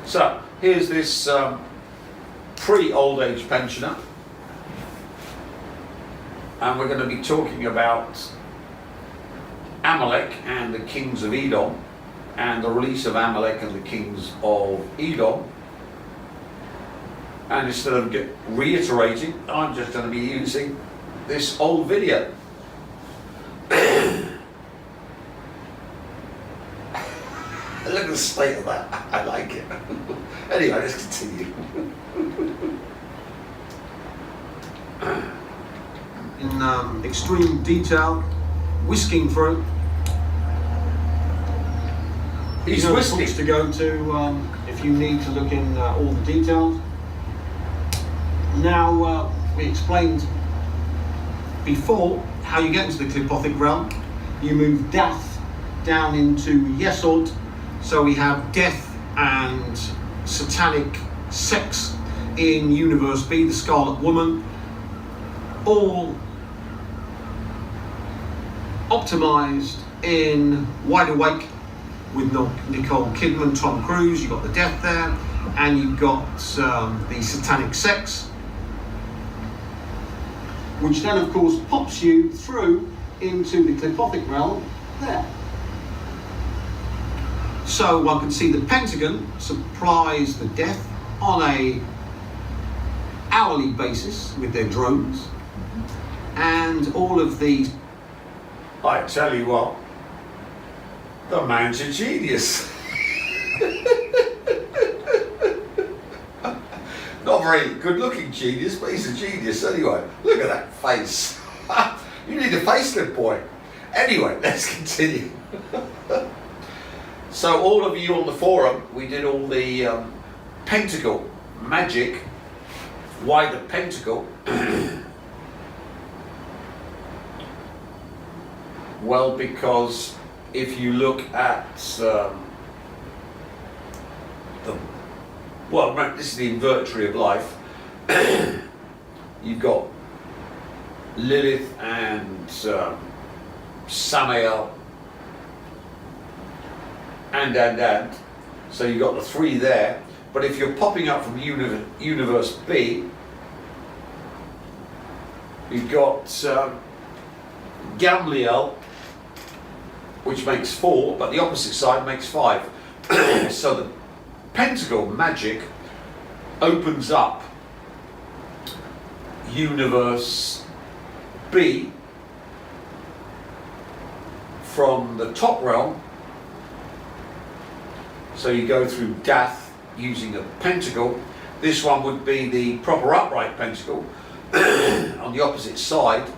So here's this pre-old age pensioner, and we're going to be talking about Amalek and the kings of Edom, and the release of Amalek and the kings of Edom. And instead of reiterating, I'm just going to be using this old video. Look at the state of that. I like it. Anyway, let's continue. In extreme detail, whisking through. He's you know whisking. to go to if you need to look in all the details. Now, we explained before how you get into the Clipothic realm. You move death down into Yesod. So we have death and satanic sex in Universe B, the Scarlet Woman, all optimized in Wide Awake with Nicole Kidman, Tom Cruise. You've got the death there, and you've got the satanic sex, which then of course pops you through into the Clipothic realm there. So one can see the Pentagon supplies the death on a hourly basis with their drones, and all of these. I tell you what, the man's a genius. Not very good looking genius, but he's a genius anyway. Look at that face. You need a facelift, boy. Anyway, let's continue. So all of you on the forum, we did all the pentacle magic. Why the pentacle? Well, because if you look at this is the invertery of life. You've got Lilith and Samael, and so you've got the three there. But if you're popping up from Universe B, you've got Gamliel, which makes 4, but the opposite side makes 5. So the pentacle magic opens up Universe B from the top realm. So you go through Dath using a pentacle. This one would be the proper upright pentacle. On the opposite side,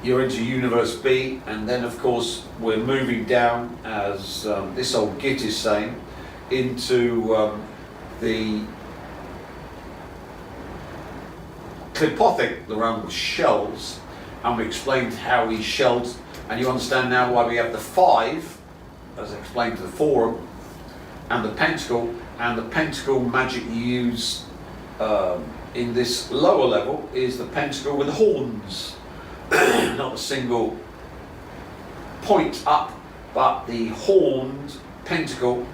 you're into Universe B, and then of course we're moving down, as this old git is saying, into the Clipothic, the realm of shells, and we explained how he shelled, and you understand now why we have the 5, as I explained to the forum, and the pentacle magic you use in this lower level is the pentacle with horns. Not a single point up, but the horned pentacle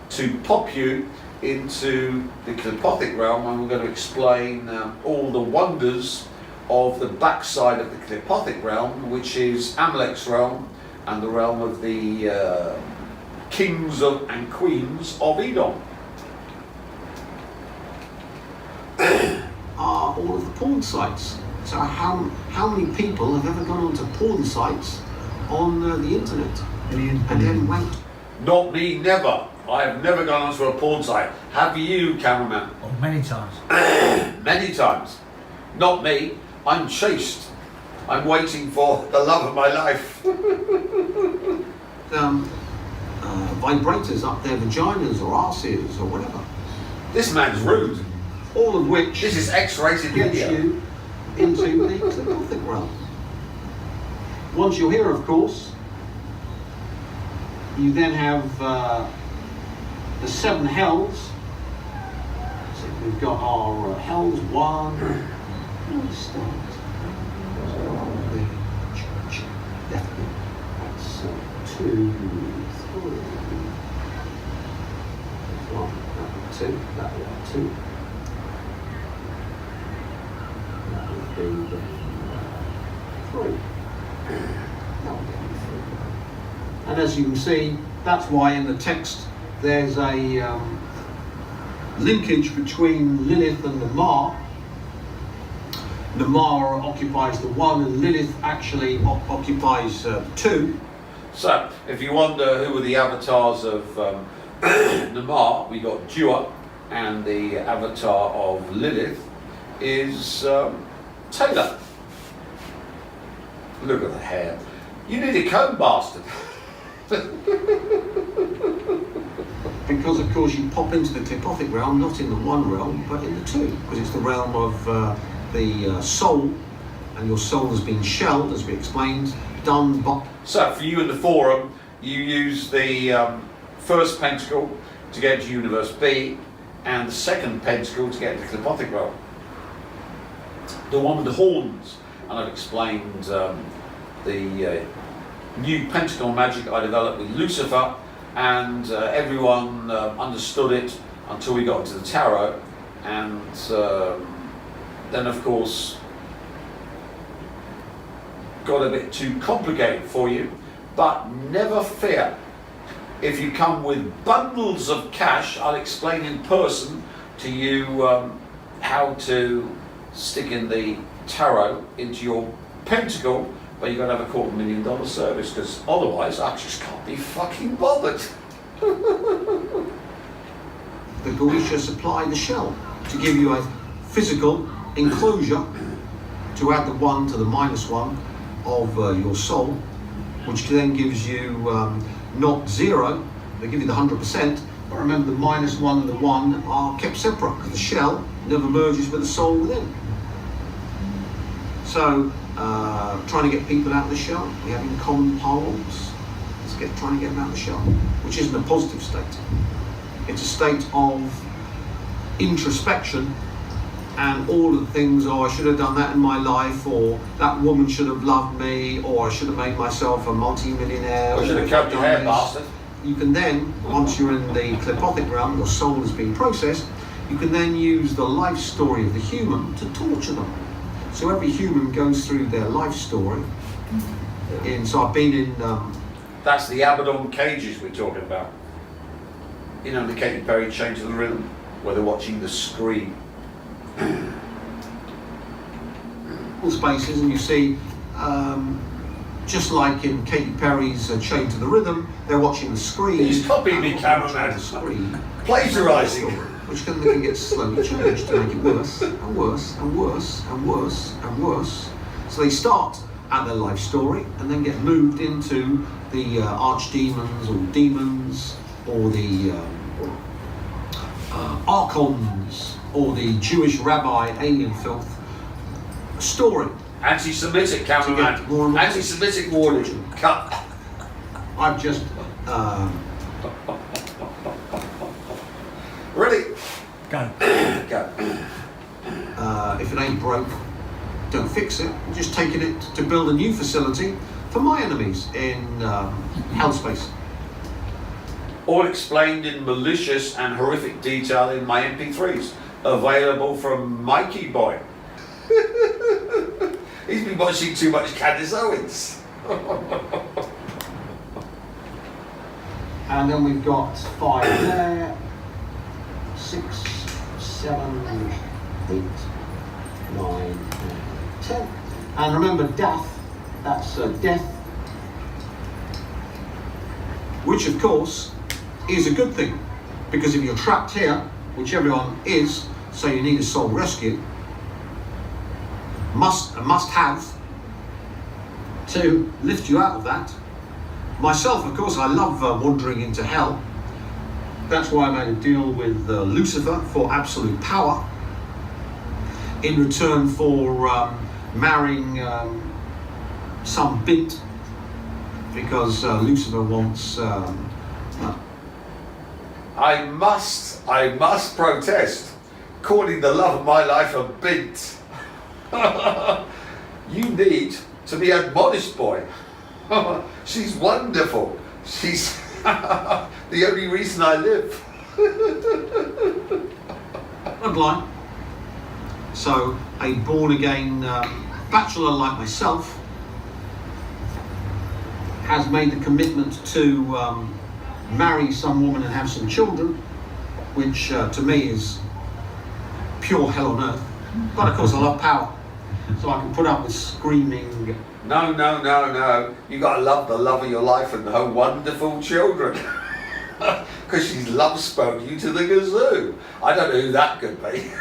to pop you into the Clipothic realm, and we're going to explain all the wonders of the backside of the Clipothic realm, which is Amalek's realm and the realm of the kings and queens of Edom. Are all of the porn sites. So how many people have ever gone onto porn sites on the internet and then went? Not me, never. I have never gone onto a porn site. Have you, cameraman? Oh, many times. Many times. Not me. I'm chaste. I'm waiting for the love of my life. Vibrators up their vaginas or arses or whatever. This man's rude. All of which This is X-rated gets video. you into the Clipothic realm. Once you're here, of course, you then have the 7 hells. So we've got our hells 1. Let's start. Definitely. That's 2, 3, 2. That would be 2. That would be then 3. That would be 3. And as you can see, that's why in the text there's a linkage between Lilith and Namar. Namar occupies the 1 and Lilith actually occupies 2. So, if you wonder who were the avatars of Namar, we got Dua, and the avatar of Lilith is Taylor. Look at the hair. You need a comb, bastard. Because of course you pop into the Clipothic realm, not in the 1 realm, but in the 2, because it's the realm of the soul, and your soul has been shelled, as we explained, done by... So for you in the forum, you use the first pentacle to get to universe B, and the second pentacle to get into the Clipothic realm. The one with the horns, and I've explained the new pentacle magic I developed with Lucifer, and everyone understood it until we got into the tarot, and then of course got a bit too complicated for you. But never fear, if you come with bundles of cash, I'll explain in person to you how to stick in the tarot into your pentacle, but you've got to have a $250,000 service, because otherwise I just can't be fucking bothered. The Goetia supply the shell to give you a physical enclosure to add the 1 to the -1 of your soul, which then gives you not 0, they give you the 100%, but remember the -1 and the 1 are kept separate because the shell never merges with the soul within. So trying to get people out of the shell, we have in common parlance, trying to get them out of the shell, which isn't a positive state. It's a state of introspection and all of the things, oh, I should have done that in my life, or that woman should have loved me, or I should have made myself a multi-millionaire. I should have cut your hair, bastard. You can then, once you're in the Clipothic realm, your soul has been processed, you can then use the life story of the human to torture them. So every human goes through their life story. So I've been in... That's the Abaddon cages we're talking about. You know, the Katy Perry Change of the Rhythm, where they're watching the screen. All spaces, and you see, just like in Katy Perry's Chain to the Rhythm, they're watching the screen. He's copying me, cameraman. The screen. Plagiarising. Which can get slowly changed to make it worse and worse and worse and worse and worse. So they start at their life story and then get moved into the archdemons or demons, or the archons, or the Jewish rabbi alien filth story. Anti-Semitic, cameraman. Anti-Semitic warning. Cut. I've just Ready? Go. Go. if it ain't broke, don't fix it. I'm just taking it to build a new facility for my enemies in Hellspace. All explained in malicious and horrific detail in my MP3s, available from Mikey Boy. He's been watching too much Candace Owens. And then we've got 5 there, 6, 7, 8, 9, and 10. And remember death, that's death, which of course is a good thing, because if you're trapped here, which everyone is, so you need a soul rescue, must have to lift you out of that. Myself, of course, I love wandering into hell. That's why I made a deal with Lucifer for absolute power, in return for marrying some bint, because Lucifer wants I must protest, calling the love of my life a bint. You need to be admonished, boy. She's wonderful. She's the only reason I live. Bloodline. So a born again bachelor like myself has made the commitment to marry some woman and have some children, which to me is pure hell on earth. But of course I love power, so I can put up with screaming. No, no, no, no. You got to love the love of your life and her wonderful children. Because she's love spoke you to the gazoo. I don't know who that could be.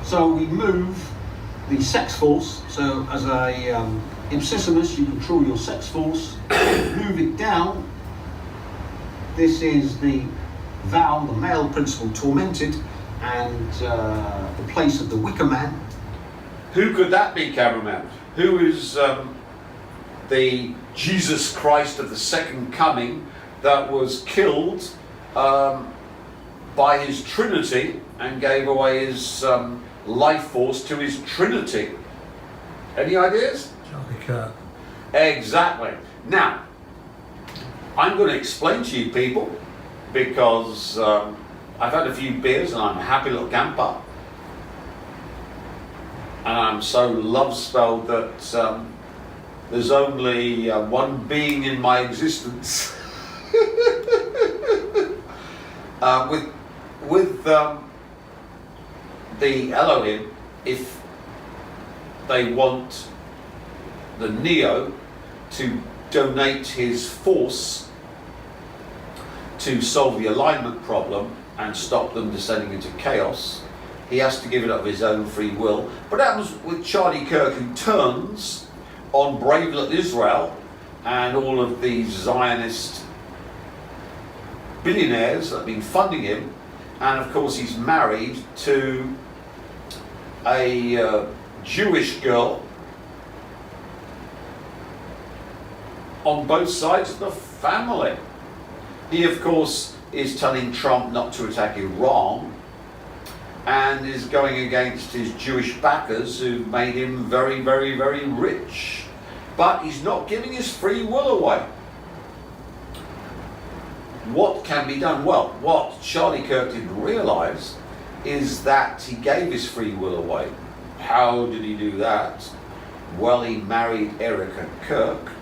So we move the sex force. So as a Ipsissimus, you control your sex force. Move it down. This is the Val, the male principle tormented, and the place of the Wicker Man. Who could that be, cameraman? Who is the Jesus Christ of the second coming that was killed by his Trinity and gave away his life force to his Trinity? Any ideas? Charlie Kirk. Exactly. Now, I'm going to explain to you people, because I've had a few beers and I'm a happy little camper. And I'm so love-spelled that there's only one being in my existence. With the Elohim, if they want the Neo to donate his force to solve the alignment problem and stop them descending into chaos, he has to give it up of his own free will. But that happens with Charlie Kirk, who turns on brave little Israel and all of these Zionist billionaires that have been funding him. And of course he's married to a Jewish girl on both sides of the family. He of course is telling Trump not to attack Iran, and is going against his Jewish backers who made him very, very, very rich. But he's not giving his free will away. What can be done? Well, what Charlie Kirk didn't realise is that he gave his free will away. How did he do that? Well, he married Erica Kirk,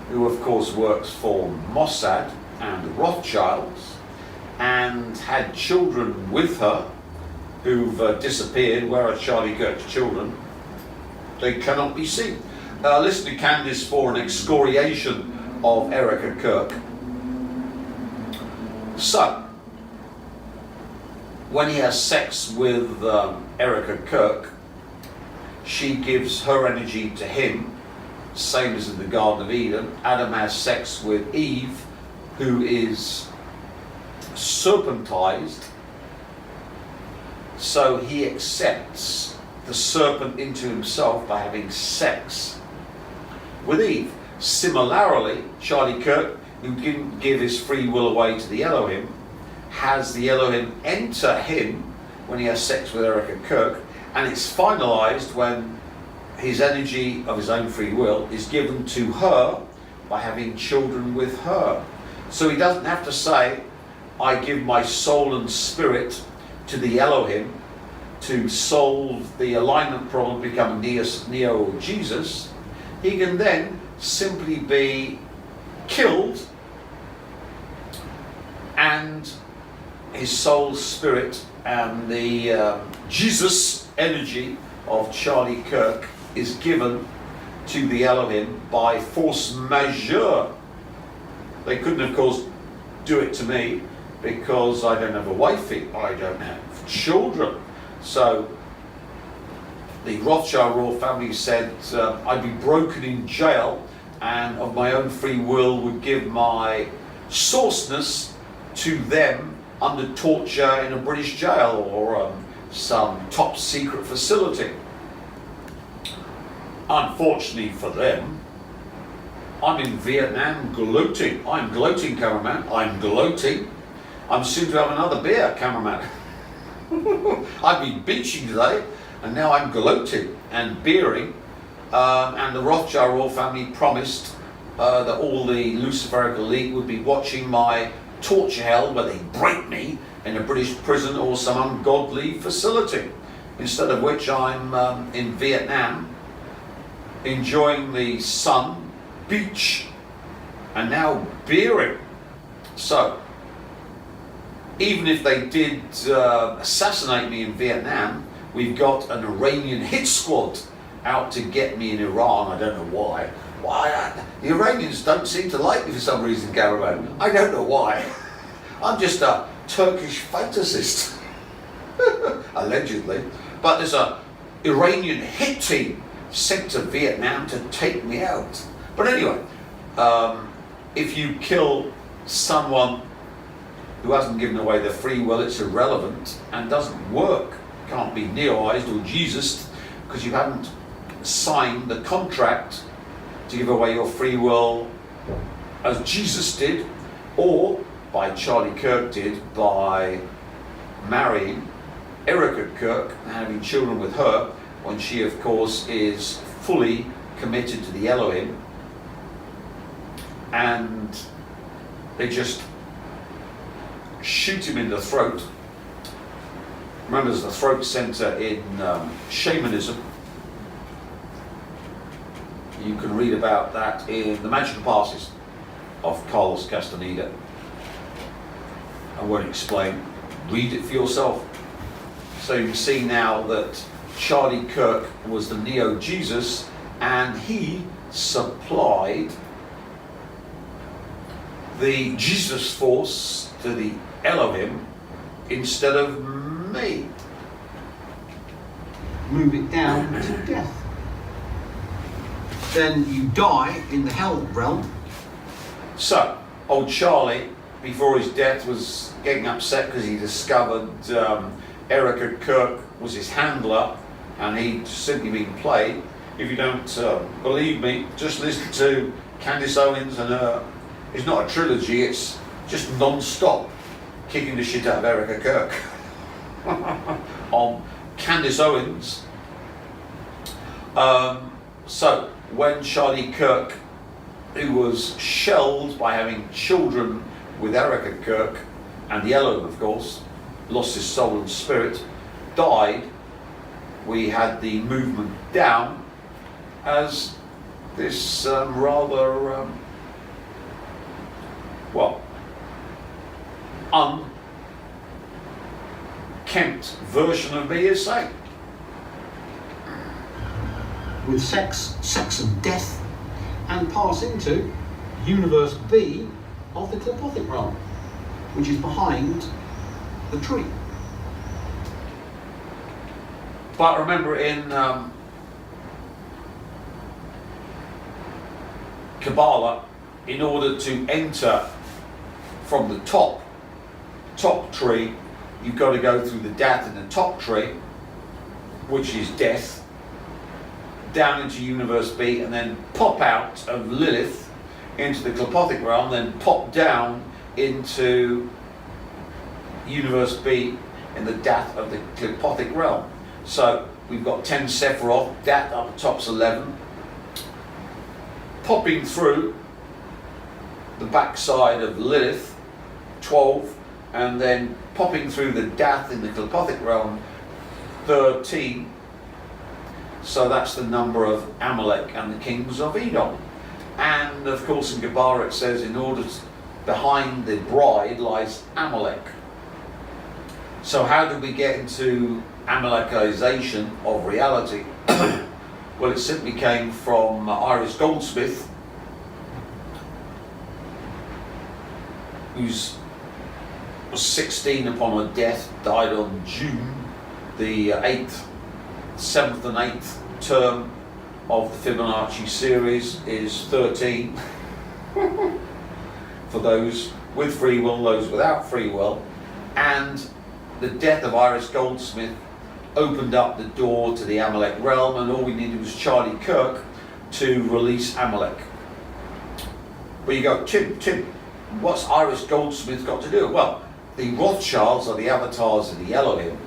who of course works for Mossad and the Rothschilds, and had children with her who've disappeared. Where are Charlie Kirk's children? They cannot be seen. Listen to Candice for an excoriation of Erica Kirk. So, when he has sex with Erica Kirk, she gives her energy to him, same as in the Garden of Eden. Adam has sex with Eve, who is serpentized, so he accepts the serpent into himself by having sex with Eve. Similarly, Charlie Kirk, who didn't give his free will away to the Elohim, has the Elohim enter him when he has sex with Erica Kirk, and it's finalized when his energy of his own free will is given to her by having children with her. So he doesn't have to say, I give my soul and spirit to the Elohim to solve the alignment problem, become Neo or Jesus. He can then simply be killed and his soul, spirit, and the Jesus energy of Charlie Kirk is given to the Elohim by force majeure. They couldn't, of course, do it to me because I don't have a wifey, I don't have children. So the Rothschild royal family said I'd be broken in jail and of my own free will would give my sourceness to them under torture in a British jail or some top secret facility. Unfortunately for them, I'm in Vietnam gloating. I'm gloating, cameraman. I'm gloating. I'm soon to have another beer, cameraman. I've been beaching today and now I'm gloating and beering And the Rothschild royal family promised that all the Luciferic elite would be watching my torture hell where they break me in a British prison or some ungodly facility. Instead of which I'm in Vietnam enjoying the sun, beach, and now beering. So, even if they did assassinate me in Vietnam, we've got an Iranian hit squad out to get me in Iran. I don't know why. The Iranians don't seem to like me for some reason, Caravan. I don't know why. I'm just a Turkish fantasist, allegedly. But there's a Iranian hit team sent to Vietnam to take me out. But anyway, if you kill someone who hasn't given away their free will, it's irrelevant and doesn't work. Can't be Neoized or Jesus because you haven't signed the contract to give away your free will as Jesus did, or by Charlie Kirk did by marrying Erica Kirk and having children with her when she of course is fully committed to the Elohim, and they just shoot him in the throat. Remember, there's the throat center in shamanism. You can read about that in The Magical Passes of Carlos Castaneda. I won't explain. Read it for yourself. So you can see now that Charlie Kirk was the Neo-Jesus, and he supplied the Jesus force to the Elohim instead of me. Move it down to death. Then you die in the hell realm. So, old Charlie, before his death, was getting upset because he discovered Erica Kirk was his handler and he'd simply been played. If you don't believe me, just listen to Candace Owens and it's not a trilogy, it's just non-stop kicking the shit out of Erica Kirk on Candace Owens. So when Charlie Kirk, who was shelled by having children with Erica Kirk and the Elohim of course, lost his soul and spirit, died, we had the movement down as this rather unkempt version of me is saying. With sex and death, and pass into universe B of the Clipothic realm, which is behind the tree. But remember, in Kabbalah, in order to enter from the top tree, you've got to go through the dat in the top tree, which is death, down into universe B, and then pop out of Lilith into the Clipothic realm, then pop down into universe B in the dat of the Clipothic realm. So we've got 10 Sephiroth, dat up the top's 11, popping through the backside of Lilith, 12, and then popping through the dat in the Clipothic realm, 13. So that's the number of Amalek and the kings of Edom. And of course in Kabbalah it says behind the bride lies Amalek. So how do we get into Amalekization of reality? Well, it simply came from Iris Goldsmith, who was 16 upon her death, died on June the 8th, 7th and 8th term of the Fibonacci series is 13. For those with free will, those without free will. And the death of Iris Goldsmith opened up the door to the Amalek realm, and all we needed was Charlie Kirk to release Amalek. But you go, Tim, what's Iris Goldsmith got to do? Well, the Rothschilds are the avatars of the Elohim.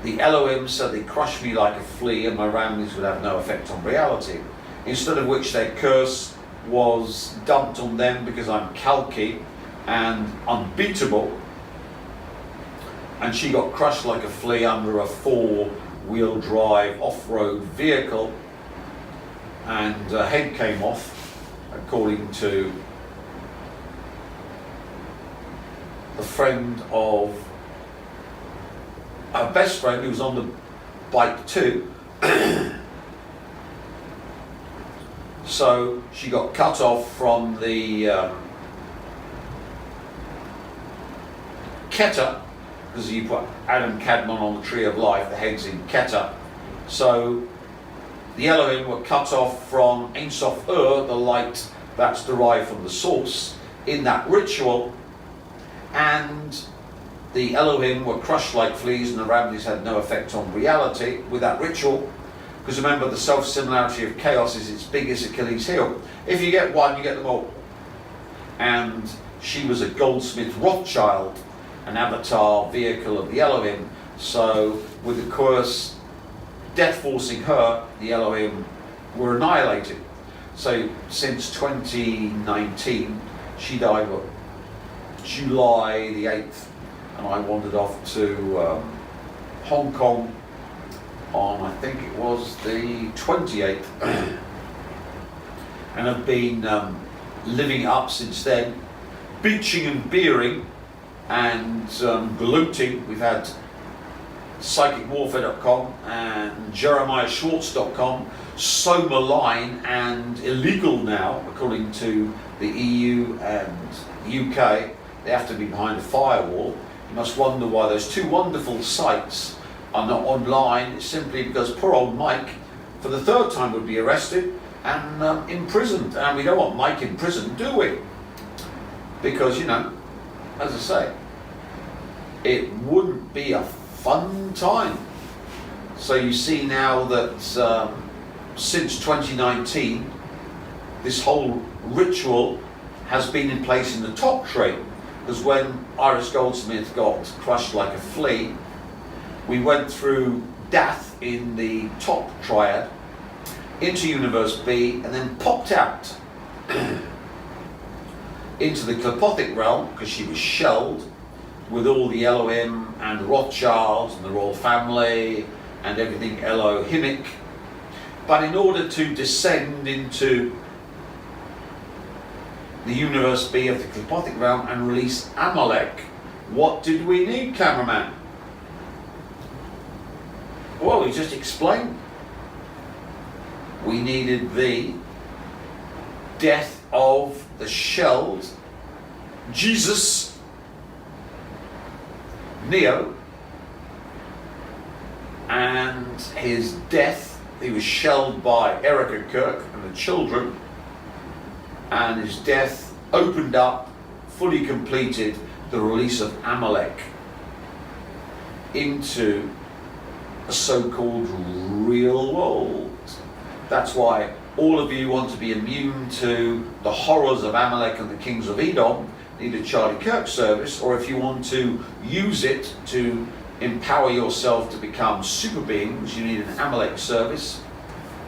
the Elohim said they crushed me like a flea and my ramblings would have no effect on reality. Instead of which their curse was dumped on them because I'm Kalki and unbeatable. And she got crushed like a flea under a 4-wheel drive off-road vehicle, and her head came off, according to the friend of her best friend who was on the bike too. So she got cut off from the Keter, because you put Adam Kadmon on the tree of life, the head's in Keter. So the Elohim were cut off from Ein Sof the light that's derived from the source, in that ritual, and the Elohim were crushed like fleas and the ramblings had no effect on reality with that ritual. Because remember, the self-similarity of chaos is its biggest Achilles heel. If you get one, you get them all. And she was a goldsmith Rothschild, an avatar vehicle of the Elohim. So with the curse death forcing her, the Elohim were annihilated. So since 2019, she died on July the 8th, and I wandered off to Hong Kong on, I think it was the 28th, and have been living up since then, beaching and beering and glooting. We've had psychicwarfare.com and jeremiahschwartz.com, so malign and illegal now, according to the EU and UK. They have to be behind a firewall. You must wonder why those two wonderful sites are not online. It's simply because poor old Mike, for the 3rd time, would be arrested and imprisoned. And we don't want Mike in prison, do we? Because, you know, as I say, it wouldn't be a fun time. So you see now that since 2019, this whole ritual has been in place in the top trade. Because when Iris Goldsmith got crushed like a flea, we went through Dath in the top triad, into Universe B, and then popped out into the Klipothic realm, because she was shelled with all the Elohim and the Rothschilds and the royal family and everything Elohimic. But in order to descend into the Universe B of the Klipothic realm and release Amalek, what did we need, cameraman? Well, we just explained. We needed the death of the shelled Jesus, Neo, and his death. He was shelled by Erica Kirk and the children, and his death opened up, fully completed the release of Amalek into a so-called real world. That's why all of you want to be immune to the horrors of Amalek and the kings of Edom, need a Charlie Kirk service, or if you want to use it to empower yourself to become super beings, you need an Amalek service,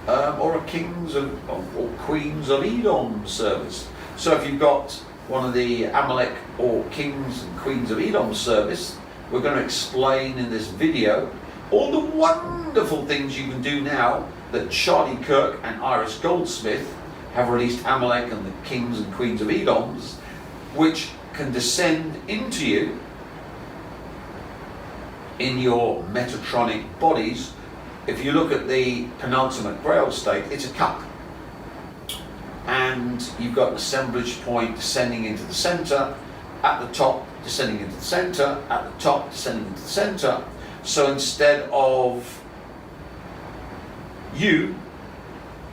or a kings of, or queens of Edom service. So if you've got one of the Amalek or kings and queens of Edom service, we're going to explain in this video all the wonderful things you can do now that Charlie Kirk and Iris Goldsmith have released Amalek and the kings and queens of Edoms, which can descend into you in your Metatronic bodies. If you look at the penultimate Grail state, it's a cup. And you've got an assemblage point descending into the center, at the top descending into the center, at the top descending into the center. So instead of you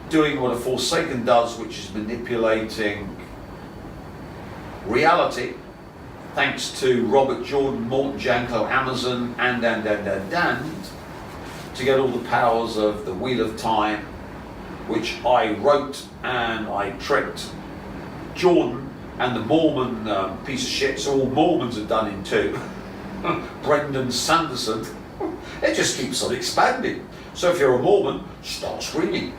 doing what a Forsaken does, which is manipulating reality, thanks to Robert Jordan, Morton Janklow, Amazon, and, to get all the powers of the Wheel of Time, which I wrote and I tricked Jordan and the Mormon piece of shit, so all Mormons have done him too. Brendan Sanderson, It just keeps on expanding. So if you're a Mormon, start screaming.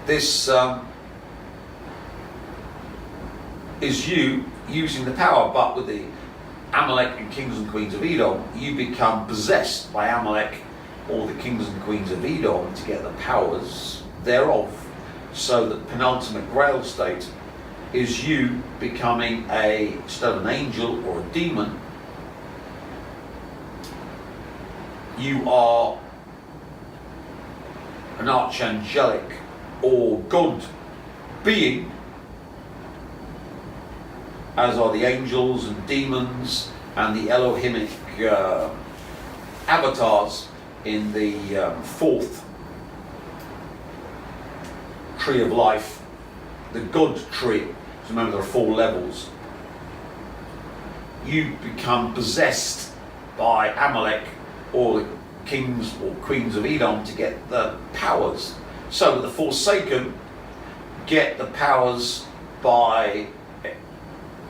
This is you using the power, but with the Amalek and kings and queens of Edom, you become possessed by Amalek or the kings and queens of Edom to get the powers thereof. So the penultimate grail state is you becoming instead of an angel or a demon, you are an archangelic or God being, as are the angels and demons and the Elohimic avatars in the fourth tree of life, the God tree. So remember, there are 4 levels. You become possessed by Amalek or the kings or queens of Edom to get the powers. So the Forsaken get the powers by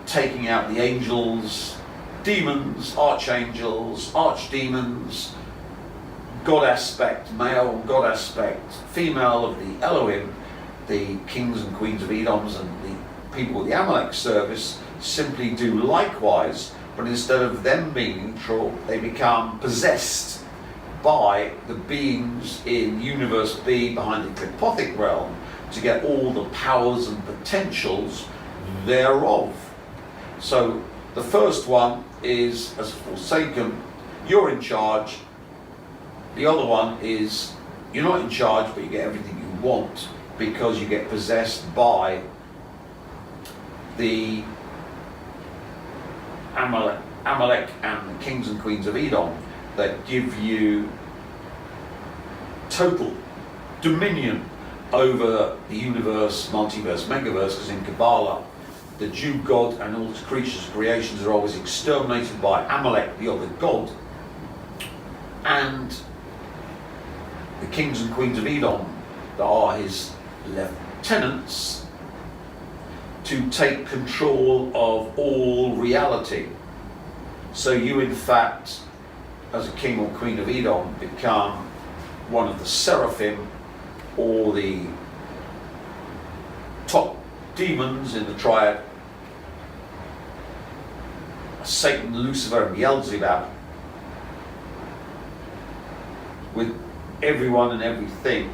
taking out the angels, demons, archangels, archdemons, God aspect, male, God aspect, female of the Elohim, the kings and queens of Edoms and the people of the Amalek service simply do likewise, but instead of them being neutral, they become possessed by the beings in Universe B behind the Clipothic realm to get all the powers and potentials thereof. So the first one is, as Forsaken, you're in charge. The other one is, you're not in charge, but you get everything you want because you get possessed by the Amalek and the kings and queens of Edom that give you total dominion over the universe, multiverse, megaverse, because in Kabbalah, the Jew God and all its creatures, creations are always exterminated by Amalek, the other God, and the kings and queens of Edom that are his lieutenants to take control of all reality. So you in fact, as a king or queen of Edom, become one of the seraphim or the top demons in the triad, Satan, Lucifer and Beelzebub, with everyone and everything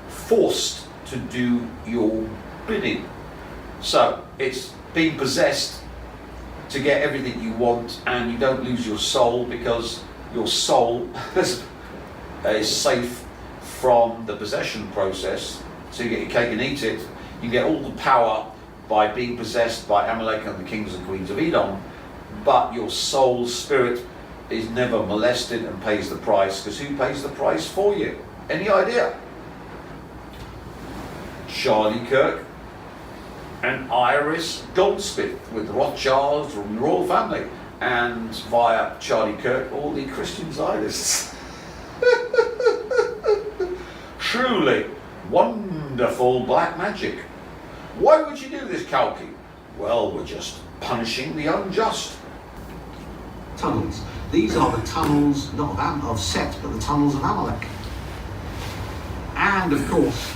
forced to do your bidding. So it's being possessed to get everything you want, and you don't lose your soul because your soul is safe from the possession process. So you get your cake and eat it. You get all the power by being possessed by Amalek and the kings and queens of Edom, but your soul spirit is never molested and pays the price, because who pays the price for you? Any idea? Charlie Kirk and Iris Goldsmith with the Rothschilds from the royal family, and via Charlie Kirk all the Christian Zionists. Truly wonderful black magic. Why would you do this, Kalki? Well, we're just punishing the unjust. Tunnels. These are the tunnels, not of Set, but the tunnels of Amalek. And of course,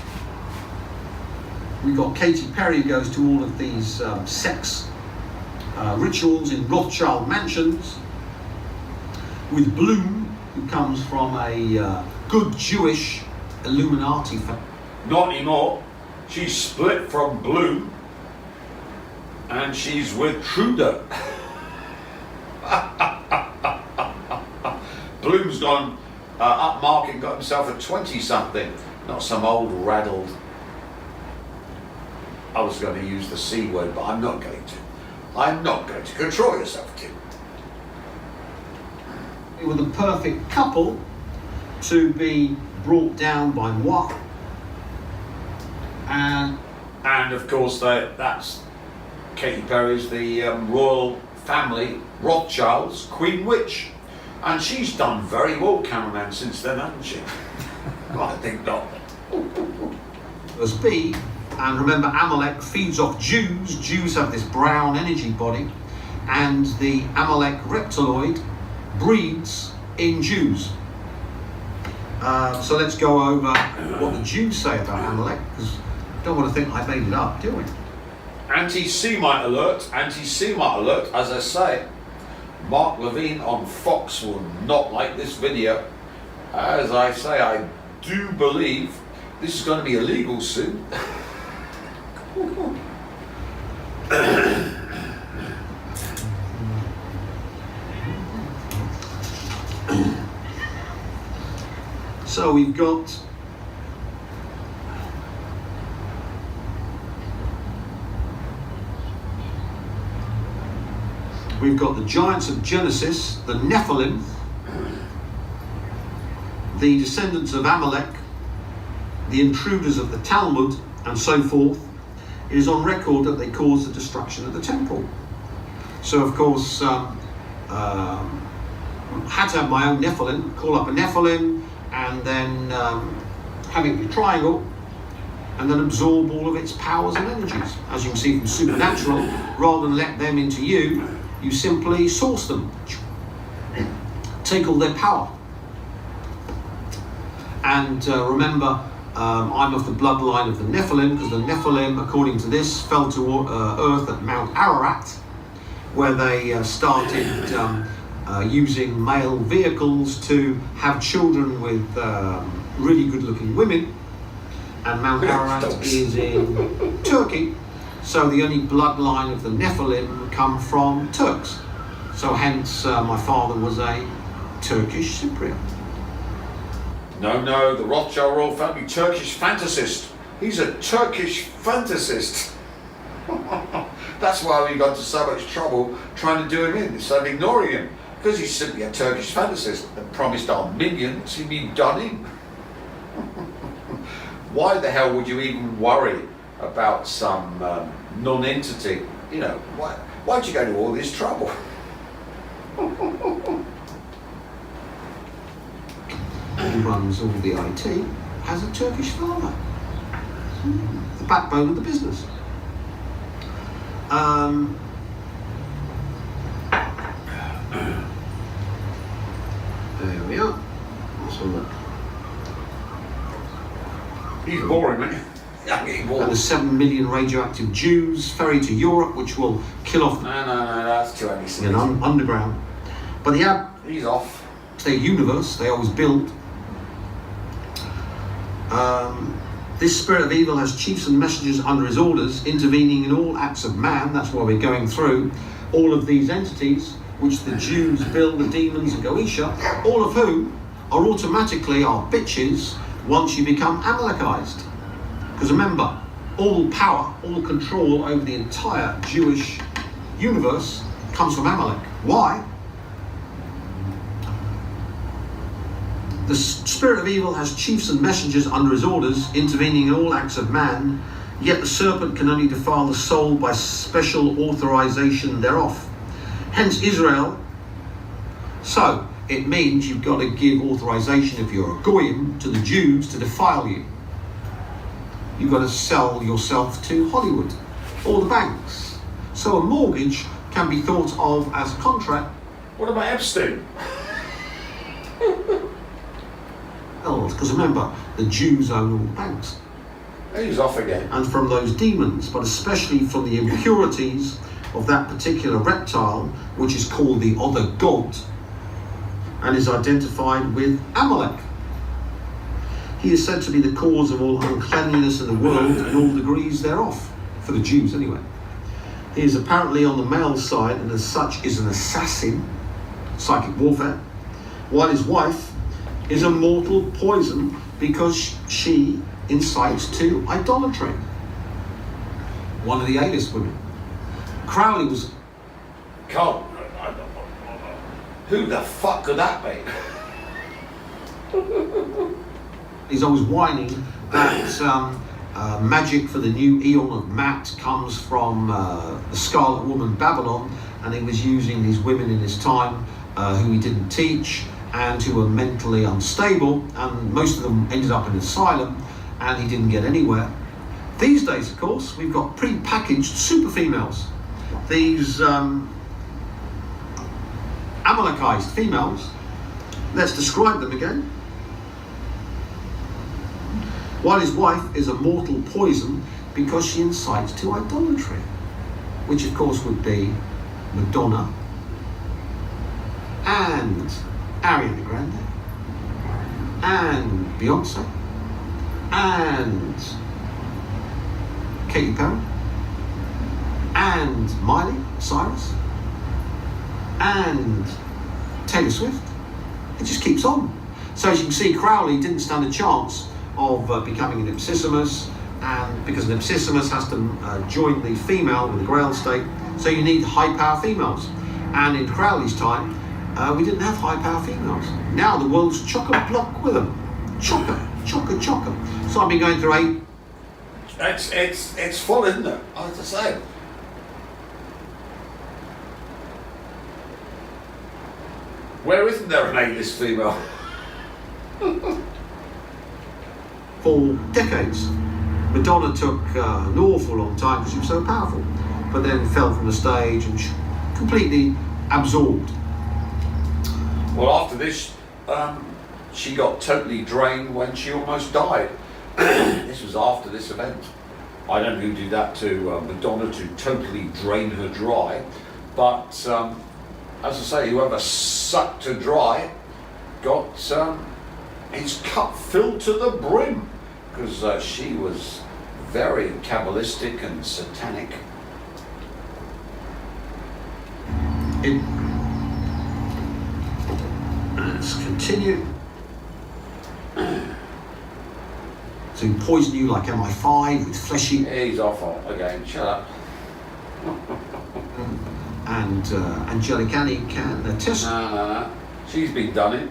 we've got Katy Perry who goes to all of these sex rituals in Rothschild mansions, with Bloom, who comes from a good Jewish Illuminati family. Not anymore. She's split from Bloom and she's with Trudeau. Bloom's gone upmarket, got himself a 20-something, not some old raddled. I was going to use the C word, but I'm not going to. I'm not going to. Control yourself, kid. They were the perfect couple to be brought down by moi. And of course, that's Katy Perry's the royal family, Rothschilds, Queen Witch. And she's done very well, cameraman, since then, hasn't she? I think not. As B, And remember, Amalek feeds off Jews. Jews have this brown energy body, and the Amalek reptiloid breeds in Jews. So let's go over what the Jews say about Amalek, because I don't want to think I made it up, do we? Anti-Semite alert, anti-Semite alert. As I say, Mark Levine on Fox will not like this video. As I say, I do believe this is going to be illegal soon. So we've got the giants of Genesis, the Nephilim, the descendants of Amalek, the intruders of the Talmud, and so forth. It is on record that they caused the destruction of the temple. So of course, had to have my own Nephilim, call up a Nephilim, and then have it be a triangle, and then absorb all of its powers and energies. As you can see from Supernatural, rather than let them into you, you simply source them, take all their power. And remember, I'm of the bloodline of the Nephilim, because the Nephilim, according to this, fell to earth at Mount Ararat, where they started using male vehicles to have children with really good-looking women. And Mount Ararat is in Turkey, so the only bloodline of the Nephilim come from Turks. So hence, my father was a Turkish Cypriot. No, the Rothschild royal family, Turkish fantasist. He's a Turkish fantasist. That's why we got into so much trouble trying to do him in, instead of ignoring him. Because he's simply a Turkish fantasist and promised our minions he'd be done in. Why the hell would you even worry about some non-entity? You know, why'd you go to all this trouble? Who runs all the IT, has a Turkish father. The backbone of the business. There we are. Let's have a look. He's boring, mate. I'm getting bored. And the 7 million radioactive Jews ferry to Europe, which will kill off No, that's too anti-Semitic. underground. But He's off. their universe, they always build. This spirit of evil has chiefs and messengers under his orders, intervening in all acts of man. That's why we're going through all of these entities, which the Jews build, the demons and Goetia, all of whom are automatically our bitches once you become Amalekized. Because remember, all power, all control over the entire Jewish universe comes from Amalek. Why? The spirit of evil has chiefs and messengers under his orders, intervening in all acts of man, yet the serpent can only defile the soul by special authorization thereof. Hence Israel. So, it means you've got to give authorization, if you're a goyim, to the Jews to defile you. You've got to sell yourself to Hollywood or the banks. So a mortgage can be thought of as a contract. What about Epstein? Oh, because remember, the Jews own all the banks. He's off again. And from those demons, but especially from the impurities of that particular reptile, which is called the other god, and is identified with Amalek. He is said to be the cause of all uncleanliness in the world and all degrees thereof, for the Jews anyway. He is apparently on the male side, and as such is an assassin, psychic warfare, while his wife is a mortal poison because she incites to idolatry. One of the A-list women. Crowley was... Carl, who the fuck could that be? He's always whining that magic for the new Eon of Mat comes from the Scarlet Woman Babylon, and he was using these women in his time who he didn't teach and who were mentally unstable, and most of them ended up in an asylum, and he didn't get anywhere. These days, of course, we've got pre-packaged super females. These Amalekized females. Let's describe them again. While his wife is a mortal poison because she incites to idolatry, which of course would be Madonna and Ariana Grande and Beyonce and Katy Perry and Miley Cyrus and Taylor Swift. It just keeps on. So as you can see, Crowley didn't stand a chance of becoming an ipsissimus, and because an ipsissimus has to join the female with the grail state, so you need high power females. And in Crowley's time, we didn't have high power females. Now the world's chock-a-block with them. Chock-a. So I've been going through 8. It's full, isn't it? I have to say. Where isn't there an A-list female? For decades. Madonna took an awful long time because she was so powerful, but then fell from the stage and completely absorbed. Well, after this, she got totally drained when she almost died. This was after this event. I don't know who did that to Madonna to totally drain her dry, but as I say, whoever sucked her dry got his cup filled to the brim, because she was very Kabbalistic and satanic. Let's continue. To poison you like MI5 with fleshy. He's off again, shut up. And Angelic Annie can attest. No. She's been done it.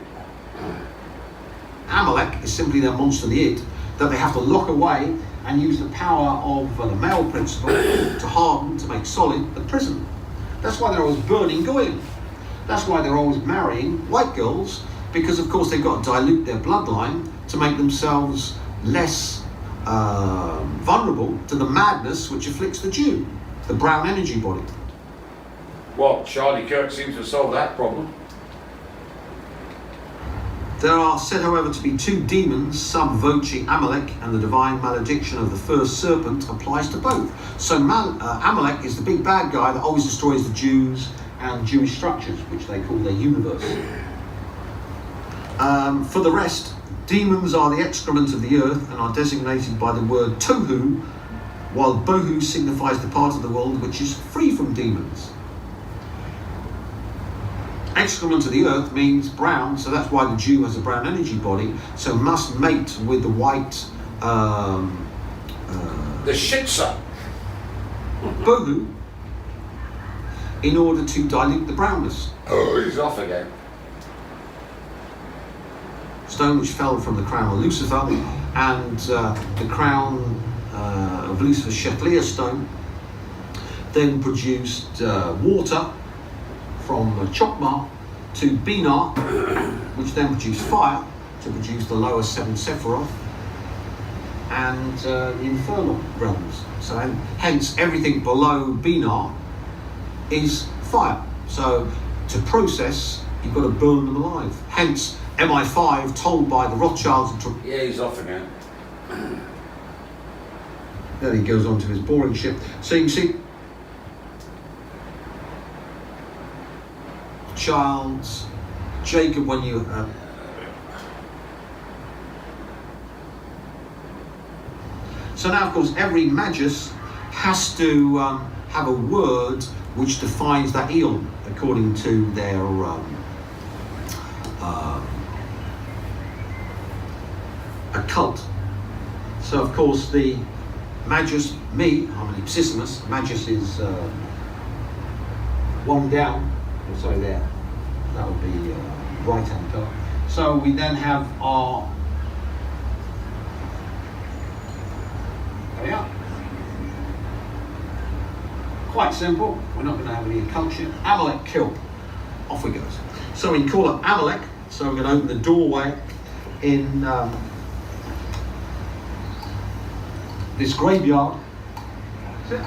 Amalek is simply their monster, the id, that they have to lock away and use the power of the male principle to harden, to make solid the prison. That's why they're always burning Goyim. That's why they're always marrying white girls, because of course they've got to dilute their bloodline to make themselves less vulnerable to the madness which afflicts the Jew, the brown energy body. Well, Charlie Kirk seems to solve that problem. There are said, however, to be 2 demons, sub voce Amalek, and the divine malediction of the first serpent applies to both. So Amalek is the big bad guy that always destroys the Jews and Jewish structures, which they call their universe. For the rest, demons are the excrement of the earth and are designated by the word tohu, while bohu signifies the part of the world which is free from demons. Excrement of the earth means brown, so that's why the Jew has a brown energy body, so must mate with the white The shitsa. bohu in order to dilute the brownness. Oh, he's off again. Stone which fell from the crown of Lucifer, and the crown of Lucifer's Shetliah stone then produced water from Chokmah to Binah, which then produced fire to produce the lower 7 Sephiroth and the infernal realms. So hence everything below Binah is fire. So to process, you've got to burn them alive. Hence MI5 told by the Rothschilds. Yeah, he's off again. Then he goes on to his boring ship. So you can see Childs, Jacob, when you so now of course every magus has to have a word which defines that eon according to their occult. So of course the magus, me, I'm an ipsissimus. Magus is one down, sorry there, that would be right hand top. So we then have our, there we are. Quite simple, we're not going to have any culture. Amalek kill, off we goes. So we can call up Amalek, so we're going to open the doorway in this graveyard. Yeah.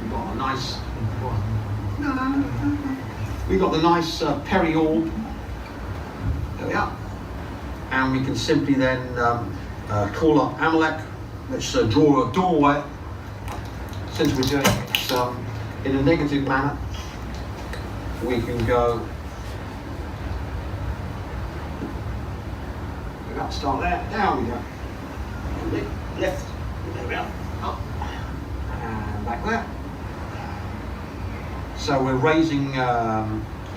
We've got a nice. We've got the nice Peri orb. There we are. And we can simply then call up Amalek. Let's draw a doorway. Since we're doing it in a negative manner, we can go. We got to start there. Down we go. Left. There we are. Up. And back there. So we're raising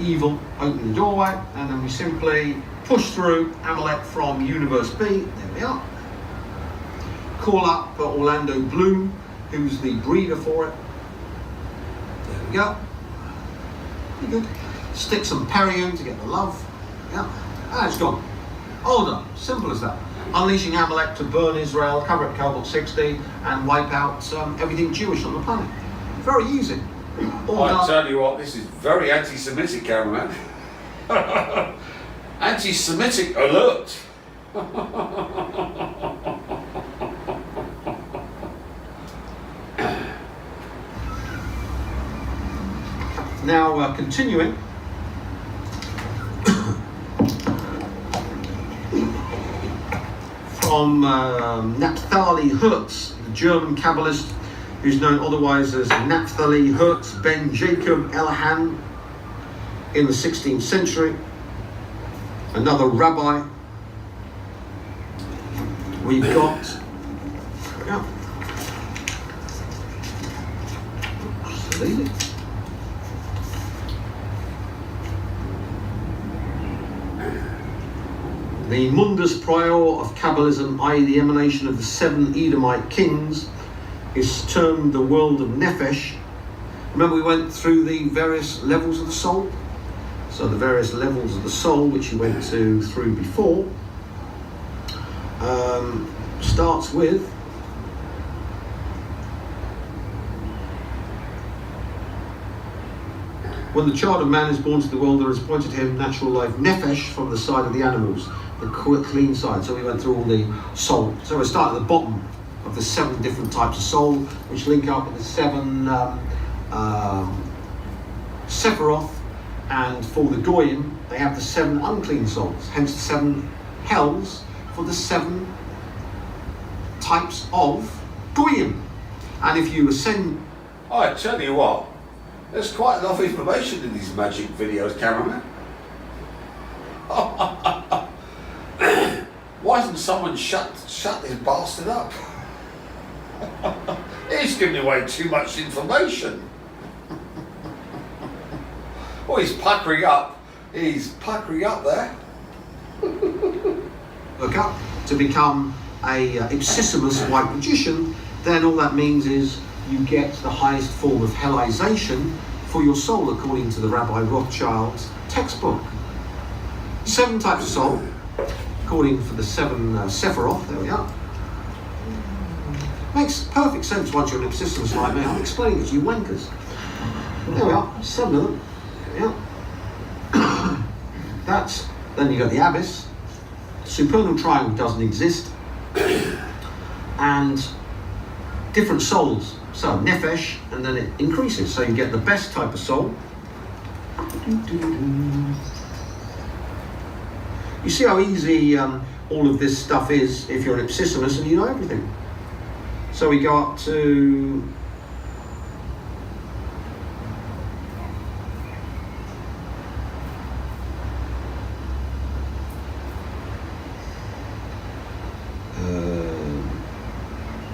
evil, open the doorway, and then we simply push through Amalek from Universe B. There we are. Call up Orlando Bloom, who's the breeder for it. There we go. Pretty good. Stick some Perion to get the love. Yeah. And it's gone. All done. Simple as that. Unleashing Amalek to burn Israel, cover up Cobalt 60, and wipe out everything Jewish on the planet. Very easy. I tell you what, this is very anti-Semitic, cameraman. Anti-Semitic alert. Now, continuing. From Naphtali Hertz, the German Kabbalist, who's known otherwise as Naphtali Hertz ben Jacob Elhan in the 16th century. Another rabbi. We've got the Mundus Prior of Kabbalism, i.e. the emanation of the 7 Edomite kings, is termed the world of Nefesh. Remember we went through the various levels of the soul? So the various levels of the soul, which you went through before, starts with when the child of man is born to the world, there is appointed him natural life Nefesh from the side of the animals, the clean side. So we went through all the soul. So we start at the bottom of the 7 different types of soul, which link up with the 7 Sephiroth, and for the Goyim, they have the 7 unclean souls, hence the 7 hells for the 7 types of Goyim. And if you ascend... I tell you what, there's quite enough information in these magic videos, cameraman. Why hasn't someone shut this bastard up? He's giving away too much information. Oh, he's puckering up. He's puckering up there. Look up to become a ipsissimus white magician, then all that means is you get the highest form of hellization for your soul, according to the Rabbi Rothschild's textbook. 7 types of soul, according for the 7 Sephiroth. There we are. Makes perfect sense once you're an ipsissimus like me. I'm explaining it to you wankers. There we are, 7 of them. There we are. Then you got the abyss. Supernal triangle doesn't exist. And different souls. So Nefesh, and then it increases. So you get the best type of soul. You see how easy all of this stuff is if you're an ipsissimus and you know everything. So we go up to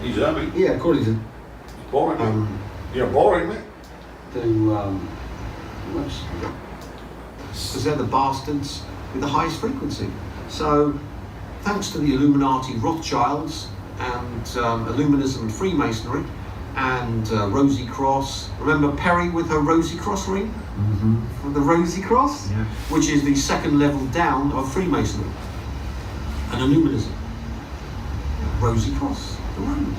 He's me. yeah, according to boring me. You're boring me. Because they're the bastards with the highest frequency. So thanks to the Illuminati Rothschilds and Illuminism and Freemasonry and Rosie Cross. Remember Perry with her Rosie Cross ring? Mm-hmm. The Rosie Cross? Yeah. Which is the 2nd level down of Freemasonry and Illuminism. Rosie Cross, the rose.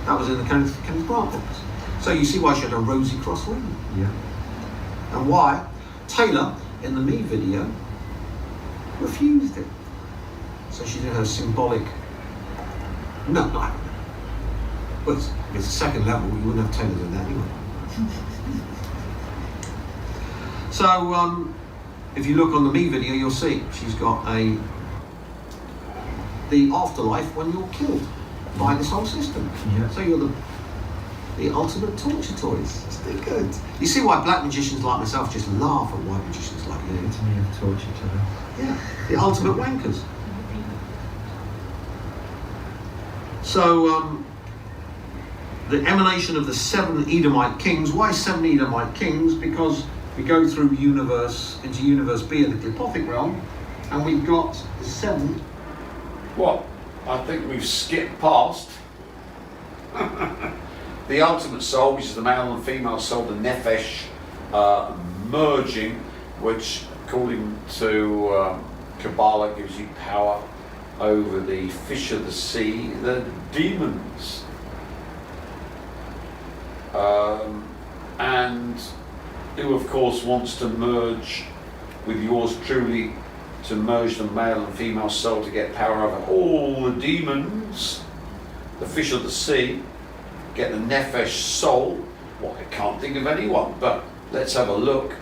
That was in the Kenneth Grant books. So you see why she had a Rosie Cross ring. Yeah. And why Taylor, in the Me video, refused it. So she did her symbolic. No, no. Well, if it's a second level, you wouldn't have Taylor doing that anyway. So, if you look on the me video, you'll see she's got the afterlife when you're killed by this whole system. Yeah. So you're the ultimate torture toys. Still good. You see why black magicians like myself just laugh at white magicians like you. It's me of torture to them. Yeah, the ultimate wankers. So, the emanation of the 7 Edomite kings. Why 7 Edomite kings? Because we go through into universe B of the Clipothic realm, and we've got the 7. Well, I think we've skipped past the ultimate soul, which is the male and female soul, the Nefesh merging, which according to Kabbalah gives you power over the fish of the sea, the demons. And who of course wants to merge with yours truly, to merge the male and female soul to get power over all the demons, the fish of the sea, get the Nefesh soul. Well, I can't think of anyone, but let's have a look.